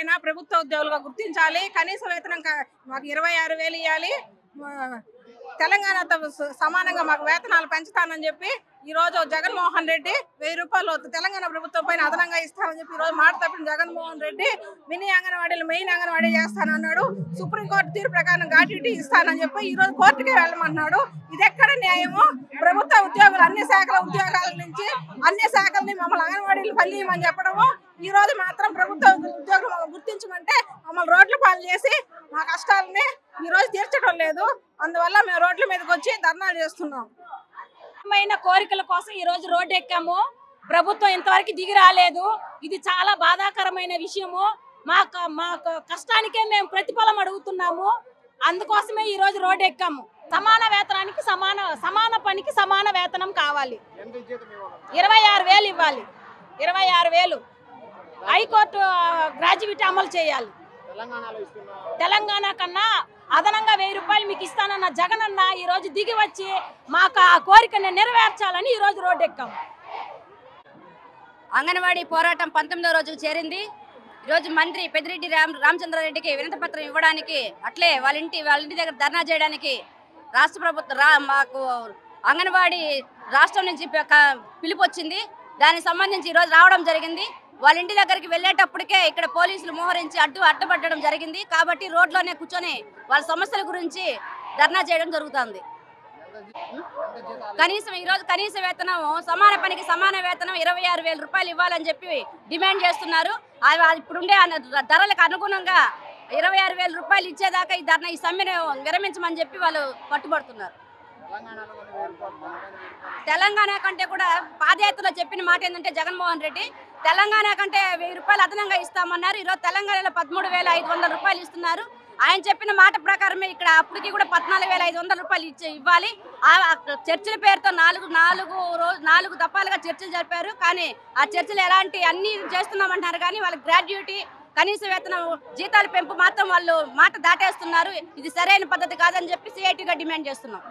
లేకపోయినా ప్రభుత్వ ఉద్యోగులుగా గుర్తించాలి. కనీస వేతనం మాకు 26,000 ఇవ్వాలి. తెలంగాణతో సమానంగా మాకు వేతనాలు పెంచుతానని చెప్పి ఈ రోజు జగన్మోహన్ రెడ్డి 1000 రూపాయలు తెలంగాణ ప్రభుత్వం పైన అదనంగా ఇస్తానని చెప్పి ఈ రోజు మాట తప్పిన జగన్మోహన్ రెడ్డి మినీ అంగన్వాడీలు మెయిన్ అంగన్వాడీ చేస్తానన్నాడు. సుప్రీంకోర్టు తీర్పు ప్రకారం గ్రాట్యుటీ ఇస్తానని చెప్పి ఈ రోజు కోర్టుకే వెళ్ళమంటున్నాడు. ఇది ఎక్కడ న్యాయము? ప్రభుత్వ ఉద్యోగులు అన్ని శాఖల ఉద్యోగాల నుంచి అన్ని శాఖల్ని మమ్మల్ని అంగన్వాడీలు పల్లియమని చెప్పడము, ఈ రోజు మాత్రం ప్రభుత్వ ఉద్యోగులు మమ్మల్ని గుర్తించమంటే మమ్మల్ని రోడ్ల పాలు చేసి మా కష్టాలని ఈ రోజు తీర్చడం లేదు. అందువల్ల మేము రోడ్ల మీదకి వచ్చి ధర్నాలు చేస్తున్నాం. కోరికల కోసం ఈ రోజు రోడ్డు ఎక్కాము. ప్రభుత్వం ఇంతవరకు దిగి రాలేదు. ఇది చాలా బాధాకరమైన విషయము. మా కష్టానికే మేము ప్రతిఫలం అడుగుతున్నాము. అందుకోసమే ఈ రోజు రోడ్డు ఎక్కాము. సమాన వేతనానికి సమాన పనికి సమాన వేతనం కావాలి. 26,000 ఇవ్వాలి. 26,000 హైకోర్టు గ్రాడ్యుయేట్ అమలు చేయాలి. తెలంగాణ కన్నా అదనంగా 1000 రూపాయలు మీకు ఇస్తానన్న జగన్ అన్న ఈ రోజు దిగి వచ్చి మాకు ఆ కోరికను నెరవేర్చాలని ఈ రోజు రోడ్డు ఎక్కాము. అంగన్వాడీ పోరాటం 19వ రోజుకు చేరింది. ఈరోజు మంత్రి పెద్దిరెడ్డి రామచంద్రారెడ్డికి వినతి పత్రం ఇవ్వడానికి, అట్లే వాళ్ళ ఇంటి దగ్గర ధర్నా చేయడానికి రాష్ట్ర ప్రభుత్వం మాకు అంగన్వాడీ రాష్ట్రం నుంచి పిలుపు వచ్చింది. దానికి సంబంధించి ఈరోజు రావడం జరిగింది. వాళ్ళ ఇంటి దగ్గరికి వెళ్ళేటప్పటికే ఇక్కడ పోలీసులు మోహరించి అడ్డుపట్టడం జరిగింది. కాబట్టి రోడ్లోనే కూర్చొని వాళ్ళ సమస్యల గురించి ధర్నా చేయడం జరుగుతుంది. ఈరోజు కనీస వేతనం సమాన పనికి సమాన వేతనం 26,000 రూపాయలు ఇవ్వాలని చెప్పి డిమాండ్ చేస్తున్నారు. ఇప్పుడుండే ధరలకు అనుగుణంగా 26,000 రూపాయలు ఇచ్చేదాకా ఈ సమ్మెను విరమించమని చెప్పి వాళ్ళు పట్టుబడుతున్నారు. తెలంగాణ కంటే కూడా పాదయాత్రలో చెప్పిన మాట ఏంటంటే జగన్మోహన్ రెడ్డి తెలంగాణ కంటే 1000 రూపాయలు అదనంగా ఇస్తామన్నారు. ఈరోజు తెలంగాణలో 13,500 రూపాయలు ఇస్తున్నారు. ఆయన చెప్పిన మాట ప్రకారమే ఇక్కడ అప్పటికి కూడా 14,500 రూపాయలు ఇవ్వాలి. ఆ చర్చల పేరుతో 4 దఫాలుగా చర్చలు జరిపారు. కానీ ఆ చర్చలు ఎలాంటి అన్ని చేస్తున్నామంటున్నారు. కానీ వాళ్ళ గ్రాడ్యుయేటీ కనీస వేతనం జీతాల పెంపు మాత్రం వాళ్ళు మాట దాటేస్తున్నారు. ఇది సరైన పద్ధతి కాదని చెప్పి సిఐటిగా డిమాండ్ చేస్తున్నాం.